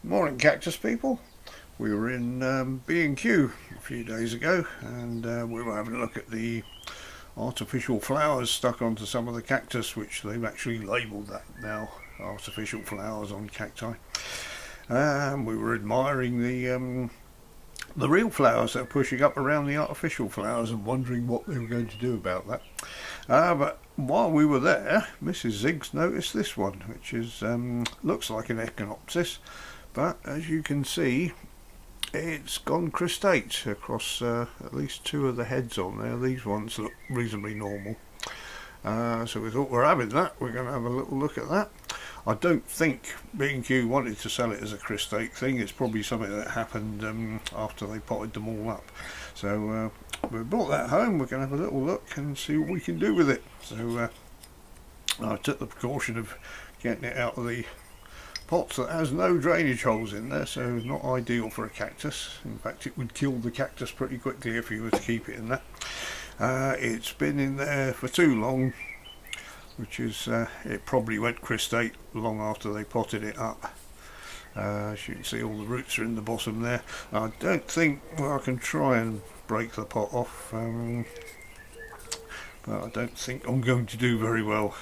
Morning cactus people. We were in B&Q a few days ago and we were having a look at the artificial flowers stuck onto some of the cactus, which they've actually labelled that now, artificial flowers on cacti. We were admiring the real flowers that are pushing up around the artificial flowers and wondering what they were going to do about that. But while we were there, Mrs. Ziggs noticed this one, which is looks like an echinopsis, but as you can see, it's gone cristate across at least two of the heads on there. These ones look reasonably normal. So we thought, we're having that, we're going to have a little look at that. I don't think B&Q wanted to sell it as a cristate thing. It's probably something that happened after they potted them all up. So we brought that home. We're going to have a little look and see what we can do with it. So I took the precaution of getting it out of the pots that has no drainage holes in there, so not ideal for a cactus. In fact, it would kill the cactus pretty quickly if you were to keep it in that. It's been in there for too long, which is it probably went cristate long after they potted it up. As you can see, all the roots are in the bottom there. I don't think, well, I can try and break the pot off, but I don't think I'm going to do very well.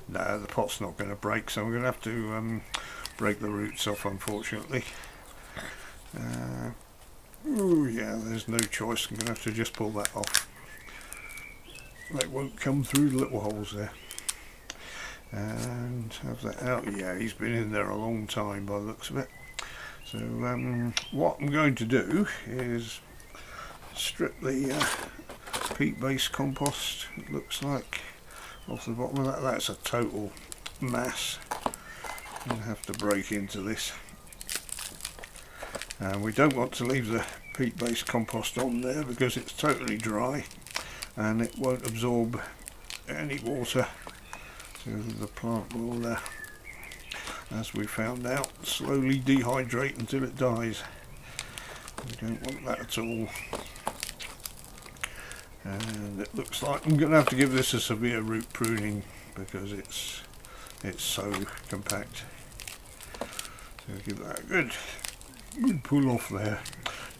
No, the pot's not going to break, so I'm going to have to break the roots off, unfortunately. Oh yeah, there's no choice. I'm going to have to just pull that off. They won't come through the little holes there. And have that out. Yeah, he's been in there a long time by the looks of it. So what I'm going to do is strip the peat-based compost, it looks like, off the bottom of that. That's a total mass. I'm going to have to break into this. And we don't want to leave the peat-based compost on there because it's totally dry and it won't absorb any water. So the plant will, as we found out, slowly dehydrate until it dies. We don't want that at all. And it looks like I'm going to have to give this a severe root pruning because it's so compact. So give that a good pull off there.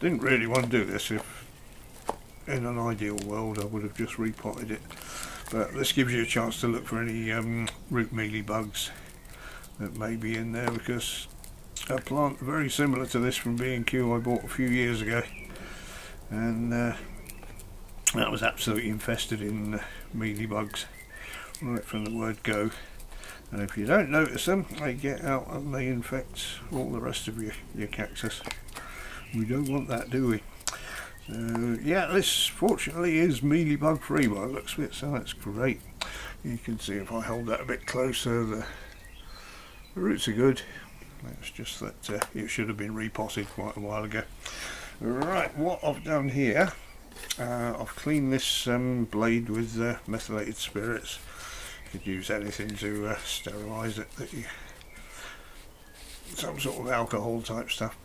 Didn't really want to do this. If in an ideal world I would have just repotted it, but this gives you a chance to look for any root mealybugs that may be in there, because a plant very similar to this from B&Q I bought a few years ago, and that was absolutely infested in mealybugs right from the word go. And if you don't notice them, they get out and they infect all the rest of your cactus. We don't want that, do we? So yeah, this fortunately is mealybug free by the looks of it, so that's great. You can see if I hold that a bit closer, the roots are good. That's just that it should have been repotted quite a while ago. Right, what I've done here, I've cleaned this blade with methylated spirits. You could use anything to sterilise it, some sort of alcohol type stuff.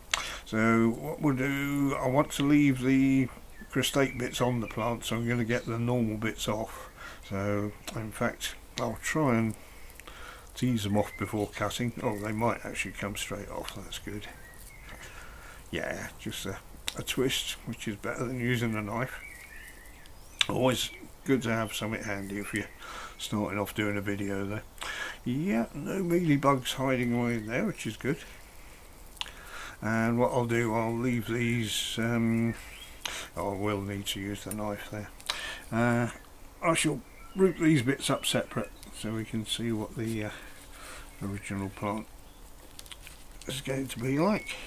So what we'll do, I want to leave the cristate bits on the plant, so I'm going to get the normal bits off. So in fact I'll try and tease them off before cutting. Oh, they might actually come straight off, that's good. Yeah, just a twist, which is better than using a knife. Always good to have something handy if you're starting off doing a video there. Yeah, no mealybugs hiding away in there, which is good. And what I'll do, I'll leave these, I will need to use the knife there. I shall root these bits up separate so we can see what the original plant is going to be like.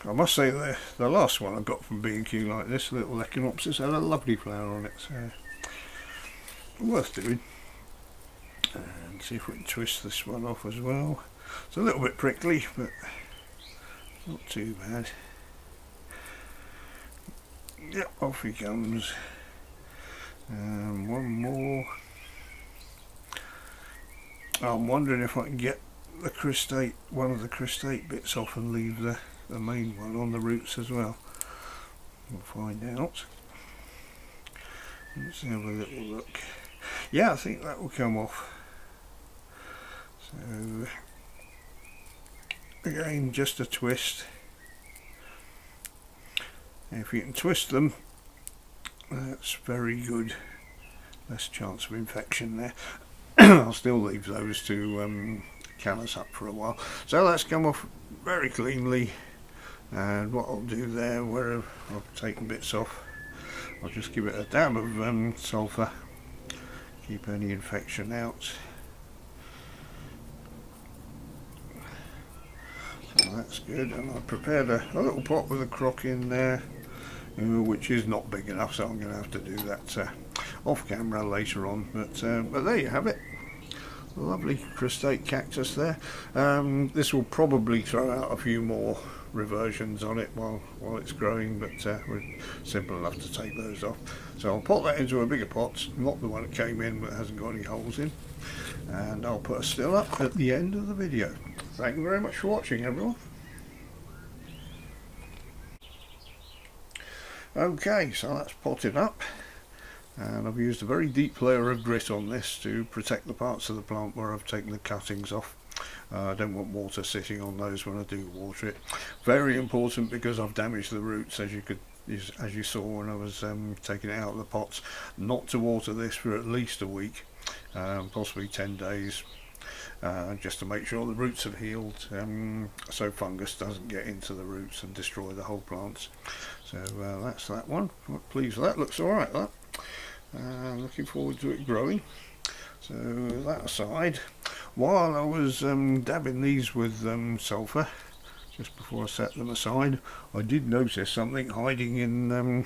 I must say the last one I got from B&Q like this, little echinopsis, had a lovely flower on it, so worth doing. And see if we can twist this one off as well. It's a little bit prickly, but not too bad. Yep, off he comes. And one more. I'm wondering if I can get the cristate, one of the cristate bits off and leave the main one on the roots as well. We'll find out. Let's have a little look. Yeah, I think that will come off. So again, just a twist. If you can twist them, that's very good. Less chance of infection there. I'll still leave those to callus up for a while. So that's come off very cleanly, and what I'll do there, where I've taken bits off, I'll just give it a dab of sulphur, keep any infection out. So that's good, and I've prepared a little pot with a crock in there, which is not big enough, so I'm going to have to do that off camera later on. But there you have it. Lovely Cristate Cactus there. This will probably throw out a few more reversions on it while it's growing, but we're simple enough to take those off. So I'll put that into a bigger pot, not the one that came in but hasn't got any holes in, and I'll put a still up at the end of the video. Thank you very much for watching, everyone. Okay, so that's potted up, and I've used a very deep layer of grit on this to protect the parts of the plant where I've taken the cuttings off. I don't want water sitting on those when I do water it. Very important, because I've damaged the roots, as you saw when I was taking it out of the pots. Not to water this for at least a week, possibly 10 days, just to make sure the roots have healed, so fungus doesn't get into the roots and destroy the whole plants. So that's that one. I'm pleased with that. Looks alright, that. Looking forward to it growing. So that aside, while I was dabbing these with sulphur just before I set them aside, I did notice something hiding in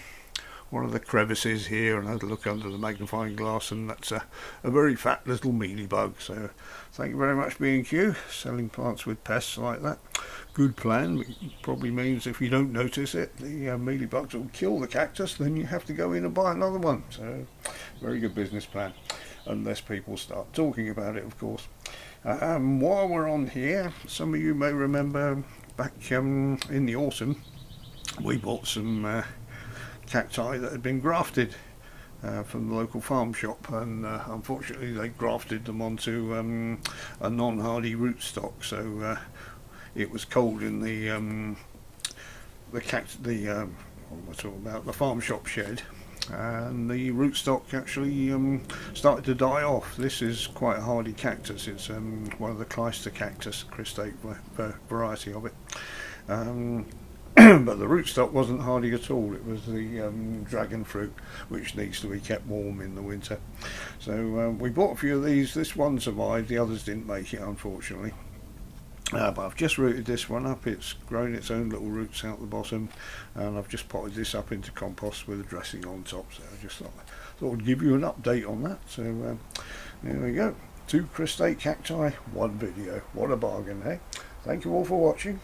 one of the crevices here, and I had to look under the magnifying glass, and that's a very fat little mealybug. So thank you very much, B&Q, selling plants with pests like that. Good plan, but it probably means if you don't notice it, the mealybugs will kill the cactus, then you have to go in and buy another one. So very good business plan, unless people start talking about it, of course. While we're on here, some of you may remember back in the autumn we bought some cacti that had been grafted from the local farm shop, and unfortunately they grafted them onto a non-hardy rootstock, so it was cold in the what am I talking about, the farm shop shed, and the rootstock actually started to die off. This is quite a hardy cactus. It's one of the Cristate Cactus, Cristate variety of it. But the rootstock wasn't hardy at all. It was the dragon fruit, which needs to be kept warm in the winter. So we bought a few of these. This one survived, the others didn't make it, unfortunately. But I've just rooted this one up. It's grown its own little roots out the bottom, and I've just potted this up into compost with a dressing on top. So I just thought I'd give you an update on that. So there we go. 2 Cristate cacti, 1 video. What a bargain, eh? Thank you all for watching.